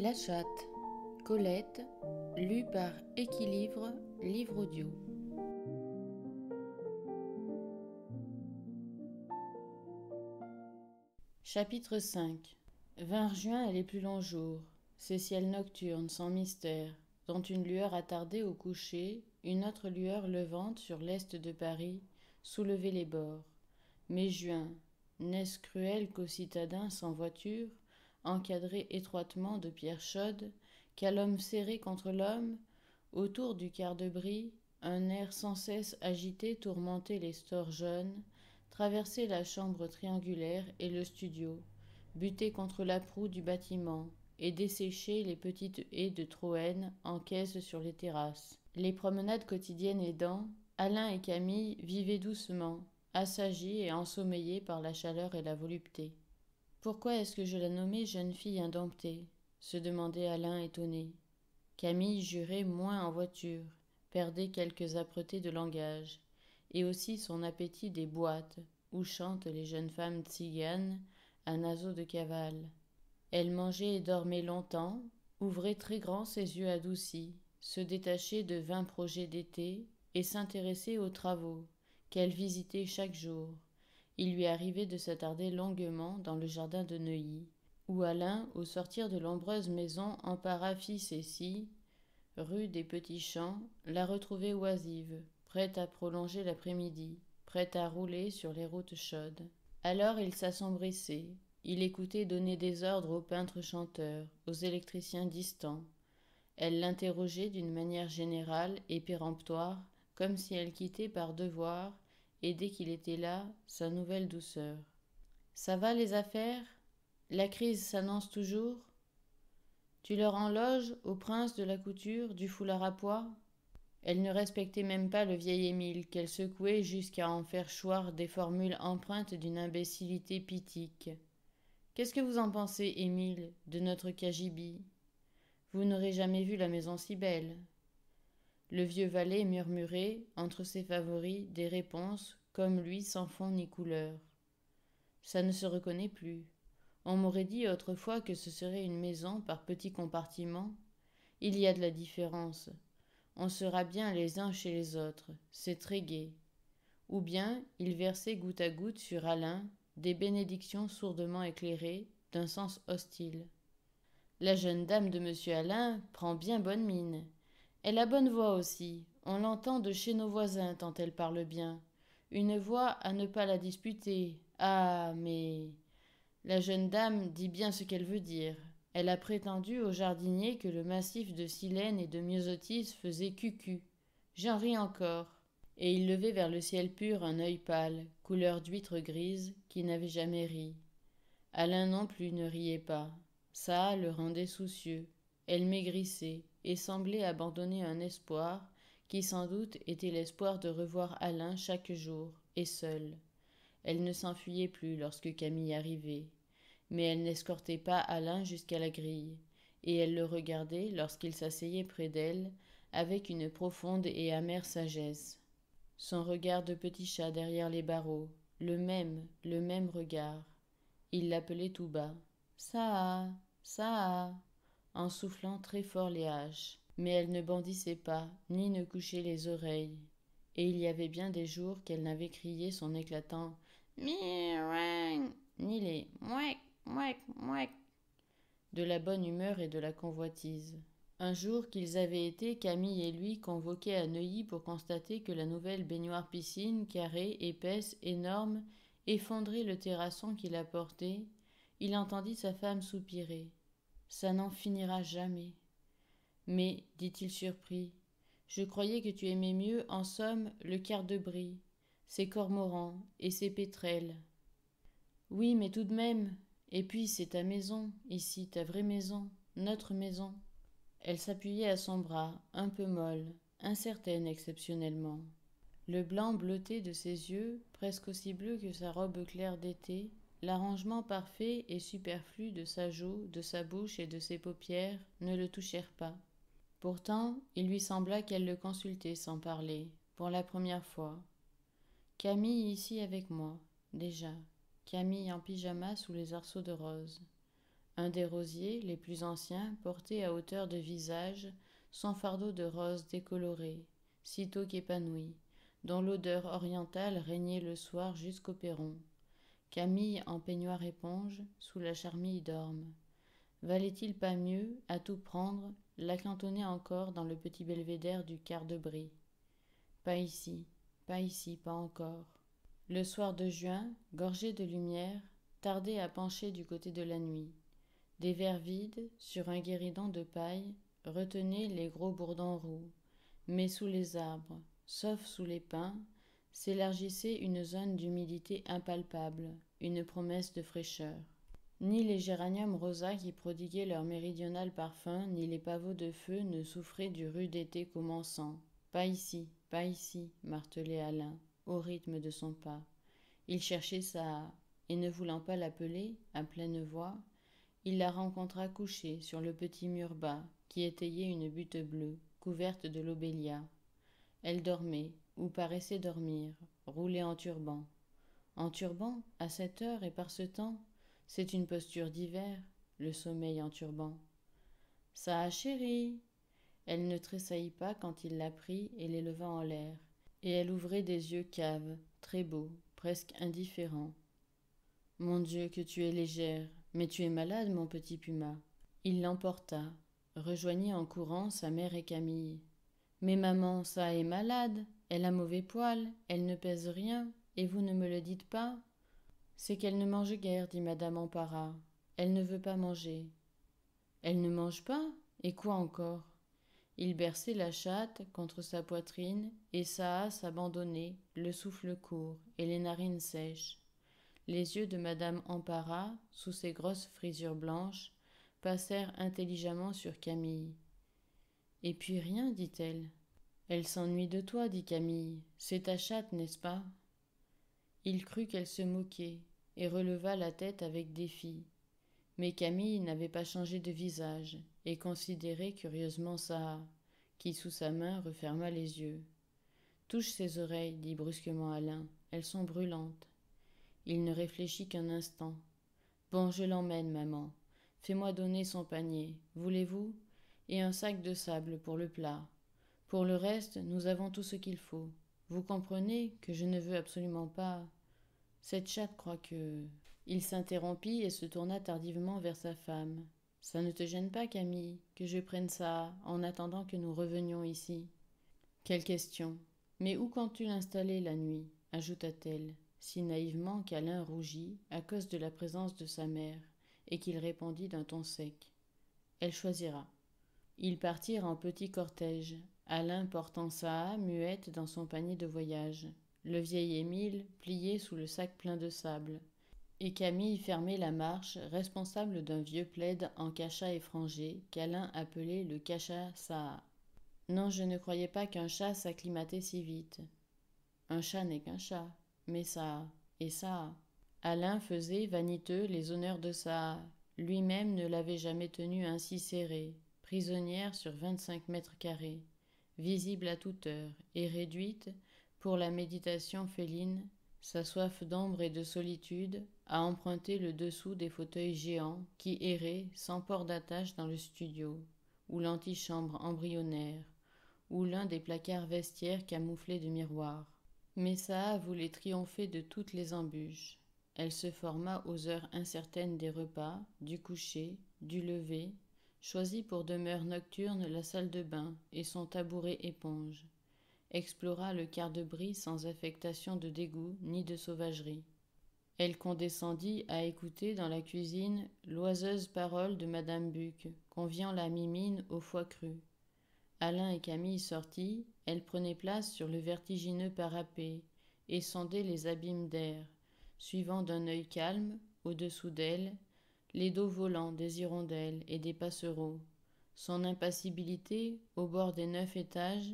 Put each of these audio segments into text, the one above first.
La chatte, Colette, lu par Équilivre, livre audio. Chapitre 5. 20 juin et les plus longs jours. Ces ciels nocturnes, sans mystère, dont une lueur attardée au coucher, une autre lueur levante sur l'est de Paris, soulevait les bords. Mais juin, n'est-ce cruel qu'aux citadins sans voiture, encadrés étroitement de pierres chaudes, qu'à l'homme serré contre l'homme, autour du quart de brie, un air sans cesse agité tourmentait les stores jaunes, traversait la chambre triangulaire et le studio, butait contre la proue du bâtiment et desséchait les petites haies de Troène en caisse sur les terrasses. Les promenades quotidiennes aidant, Alain et Camille vivaient doucement, assagis et ensommeillés par la chaleur et la volupté. Pourquoi est-ce que je la nommais jeune fille indomptée se demandait Alain étonné. Camille jurait moins en voiture, perdait quelques âpretés de langage, et aussi son appétit des boîtes, où chantent les jeunes femmes tziganes à naseaux de cavale. Elle mangeait et dormait longtemps, ouvrait très grands ses yeux adoucis, se détachait de 20 projets d'été et s'intéressait aux travaux, qu'elle visitait chaque jour. Il lui arrivait de s'attarder longuement dans le jardin de Neuilly, où Alain, au sortir de l'ombreuse maison en parafis et scie, rue des Petits Champs, la retrouvait oisive, prête à prolonger l'après-midi, prête à rouler sur les routes chaudes. Alors il s'assombrissait, il écoutait donner des ordres aux peintres chanteurs, aux électriciens distants. Elle l'interrogeait d'une manière générale et péremptoire, comme si elle quittait par devoir, et dès qu'il était là, sa nouvelle douceur. Ça va les affaires? La crise s'annonce toujours? Tu leur en loges au prince de la couture, du foulard à pois? Elle ne respectait même pas le vieil Émile, qu'elle secouait jusqu'à en faire choir des formules empreintes d'une imbécilité pitique. Qu'est-ce que vous en pensez, Émile, de notre cagibi? Vous n'aurez jamais vu la maison si belle. Le vieux valet murmurait, entre ses favoris, des réponses, comme lui, sans fond ni couleur. Ça ne se reconnaît plus. On m'aurait dit autrefois que ce serait une maison par petits compartiments. Il y a de la différence. On sera bien les uns chez les autres. C'est très gai. Ou bien il versait goutte à goutte sur Alain des bénédictions sourdement éclairées, d'un sens hostile. La jeune dame de monsieur Alain prend bien bonne mine. Elle a bonne voix aussi. On l'entend de chez nos voisins tant elle parle bien. Une voix à ne pas la disputer. Ah, mais la jeune dame dit bien ce qu'elle veut dire. Elle a prétendu au jardinier que le massif de silène et de myosotis faisait cucu. J'en ris encore. Et il levait vers le ciel pur un œil pâle, couleur d'huître grise, qui n'avait jamais ri. Alain non plus ne riait pas. Ça le rendait soucieux. Elle maigrissait et semblait abandonner un espoir qui sans doute était l'espoir de revoir Alain chaque jour, et seule. Elle ne s'enfuyait plus lorsque Camille arrivait, mais elle n'escortait pas Alain jusqu'à la grille, et elle le regardait lorsqu'il s'asseyait près d'elle avec une profonde et amère sagesse. Son regard de petit chat derrière les barreaux, le même regard. Il l'appelait tout bas. Ça, en soufflant très fort les haches. Mais elle ne bandissait pas, ni ne couchait les oreilles. Et il y avait bien des jours qu'elle n'avait crié son éclatant mi-rang, ni les mouek, mouek, mouek de la bonne humeur et de la convoitise. Un jour qu'ils avaient été, Camille et lui, convoqués à Neuilly pour constater que la nouvelle baignoire-piscine, carrée, épaisse, énorme, effondrait le terrasson qui la portait, il entendit sa femme soupirer. « Ça n'en finira jamais. » « Mais, dit-il surpris, je croyais que tu aimais mieux, en somme, le quart de brie, ses cormorans et ses pétrels. » « Oui, mais tout de même. Et puis c'est ta maison, ici, ta vraie maison, notre maison. » Elle s'appuyait à son bras, un peu molle, incertaine exceptionnellement. Le blanc bleuté de ses yeux, presque aussi bleu que sa robe claire d'été, l'arrangement parfait et superflu de sa joue, de sa bouche et de ses paupières ne le touchèrent pas. Pourtant, il lui sembla qu'elle le consultait sans parler, pour la première fois. Camille ici avec moi, déjà. Camille en pyjama sous les arceaux de rose. Un des rosiers, les plus anciens, portait à hauteur de visage son fardeau de roses décolorées, sitôt qu'épanoui, dont l'odeur orientale régnait le soir jusqu'au perron. Camille, en peignoir éponge, sous la charmille d'orme. Valait-il pas mieux, à tout prendre, la cantonner encore dans le petit belvédère du quart de brie? Pas ici, pas encore. Le soir de juin, gorgé de lumière, tardait à pencher du côté de la nuit. Des verres vides, sur un guéridon de paille, retenaient les gros bourdons roux. Mais sous les arbres, sauf sous les pins, s'élargissait une zone d'humidité impalpable, une promesse de fraîcheur. Ni les géraniums rosas qui prodiguaient leur méridional parfum, ni les pavots de feu ne souffraient du rude été commençant. Pas ici, martelait Alain, au rythme de son pas. Il cherchait sa... et ne voulant pas l'appeler, à pleine voix, il la rencontra couchée sur le petit mur bas qui étayait une butte bleue, couverte de lobélia. Elle dormait, ou paraissait dormir, roulée en turban. En turban, à cette heure et par ce temps, c'est une posture d'hiver, le sommeil en turban. Ça, chérie. Elle ne tressaillit pas quand il la prit et l'éleva en l'air, et elle ouvrait des yeux caves, très beaux, presque indifférents. Mon Dieu, que tu es légère, mais tu es malade, mon petit Puma. Il l'emporta, rejoignit en courant sa mère et Camille. Mais maman, ça est malade, elle a mauvais poil, elle ne pèse rien, et vous ne me le dites pas? C'est qu'elle ne mange guère, dit madame Empara. Elle ne veut pas manger. Elle ne mange pas? Et quoi encore? Il berçait la chatte contre sa poitrine, et Saha s'abandonnait, le souffle court et les narines sèches. Les yeux de madame Empara, sous ses grosses frisures blanches, passèrent intelligemment sur Camille. Et puis rien, dit-elle. Elle s'ennuie de toi, dit Camille. C'est ta chatte, n'est-ce pas? Il crut qu'elle se moquait, et releva la tête avec défi. Mais Camille n'avait pas changé de visage, et considérait curieusement Saha, qui sous sa main referma les yeux. Touche ses oreilles, dit brusquement Alain, elles sont brûlantes. Il ne réfléchit qu'un instant. Bon, je l'emmène, maman. Fais-moi donner son panier, voulez-vous? Et un sac de sable pour le plat. Pour le reste, nous avons tout ce qu'il faut. Vous comprenez que je ne veux absolument pas... Cette chatte croit que... Il s'interrompit et se tourna tardivement vers sa femme. Ça ne te gêne pas, Camille, que je prenne ça en attendant que nous revenions ici? Quelle question! Mais où comptes-tu l'installer la nuit? Ajouta-t-elle, si naïvement qu'Alain rougit à cause de la présence de sa mère, et qu'il répondit d'un ton sec. Elle choisira. Ils partirent en petit cortège, Alain portant Saha muette dans son panier de voyage, le vieil Émile plié sous le sac plein de sable, et Camille fermait la marche, responsable d'un vieux plaid en cacha effrangé qu'Alain appelait le cacha Saha. Non, je ne croyais pas qu'un chat s'acclimatait si vite. Un chat n'est qu'un chat, mais Saha, et Saha. Alain faisait, vaniteux, les honneurs de Saha. Lui-même ne l'avait jamais tenue ainsi serrée, prisonnière sur 25 mètres carrés, visible à toute heure, et réduite, pour la méditation féline, sa soif d'ombre et de solitude, à emprunter le dessous des fauteuils géants qui erraient sans port d'attache dans le studio, ou l'antichambre embryonnaire, ou l'un des placards vestiaires camouflés de miroirs. Mais Saha voulait triompher de toutes les embûches. Elle se forma aux heures incertaines des repas, du coucher, du lever, choisit pour demeure nocturne la salle de bain et son tabouret éponge, explora le quart de brie sans affectation de dégoût ni de sauvagerie. Elle condescendit à écouter dans la cuisine l'oiseuse parole de madame Buc, conviant la mimine au foie cru. Alain et Camille sortis, elle prenait place sur le vertigineux parapet et sondait les abîmes d'air, suivant d'un œil calme, au-dessous d'elle, les dos volants des hirondelles et des passereaux, son impassibilité au bord des 9 étages,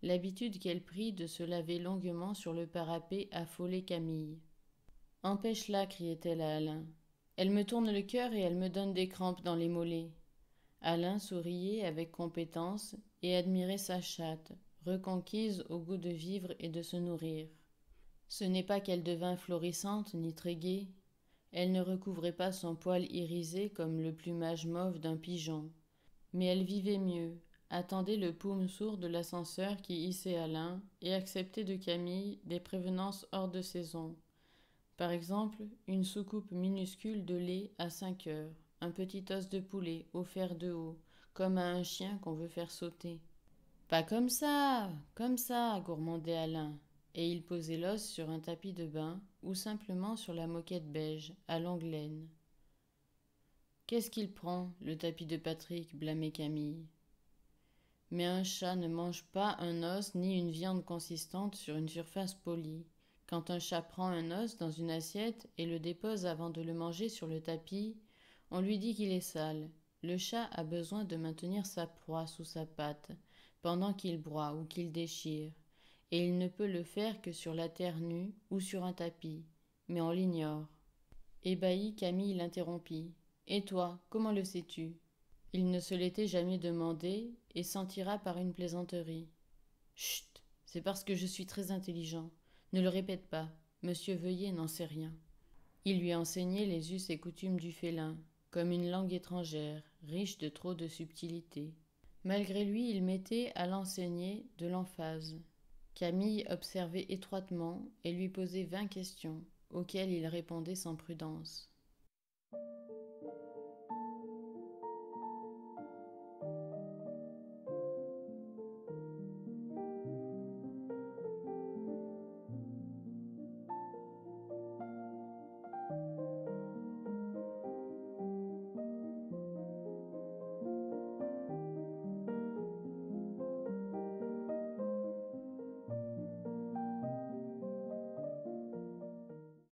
l'habitude qu'elle prit de se laver longuement sur le parapet affolait Camille. « Empêche-la, criait-elle à Alain. Elle me tourne le cœur et elle me donne des crampes dans les mollets. » Alain souriait avec compétence et admirait sa chatte, reconquise au goût de vivre et de se nourrir. Ce n'est pas qu'elle devint florissante ni très gaie. Elle ne recouvrait pas son poil irisé comme le plumage mauve d'un pigeon. Mais elle vivait mieux, attendait le poum sourd de l'ascenseur qui hissait Alain et acceptait de Camille des prévenances hors de saison. Par exemple, une soucoupe minuscule de lait à 5 heures, un petit os de poulet offert de haut, comme à un chien qu'on veut faire sauter. Pas comme ça, gourmandait Alain, et il posait l'os sur un tapis de bain ou simplement sur la moquette beige, à longue laine. Qu'est-ce qu'il prend, le tapis de Patrick, blâmait Camille. Mais un chat ne mange pas un os ni une viande consistante sur une surface polie. Quand un chat prend un os dans une assiette et le dépose avant de le manger sur le tapis, on lui dit qu'il est sale. Le chat a besoin de maintenir sa proie sous sa patte pendant qu'il broie ou qu'il déchire, et il ne peut le faire que sur la terre nue ou sur un tapis, mais on l'ignore. Ébahi, Camille l'interrompit. Et toi, comment le sais-tu? Il ne se l'était jamais demandé et s'en tira par une plaisanterie. Chut, c'est parce que je suis très intelligent. Ne le répète pas. Monsieur Veuillet n'en sait rien. Il lui enseignait les us et coutumes du félin, comme une langue étrangère, riche de trop de subtilité. Malgré lui, il mettait à l'enseigner de l'emphase. Camille observait étroitement et lui posait 20 questions, auxquelles il répondait sans prudence.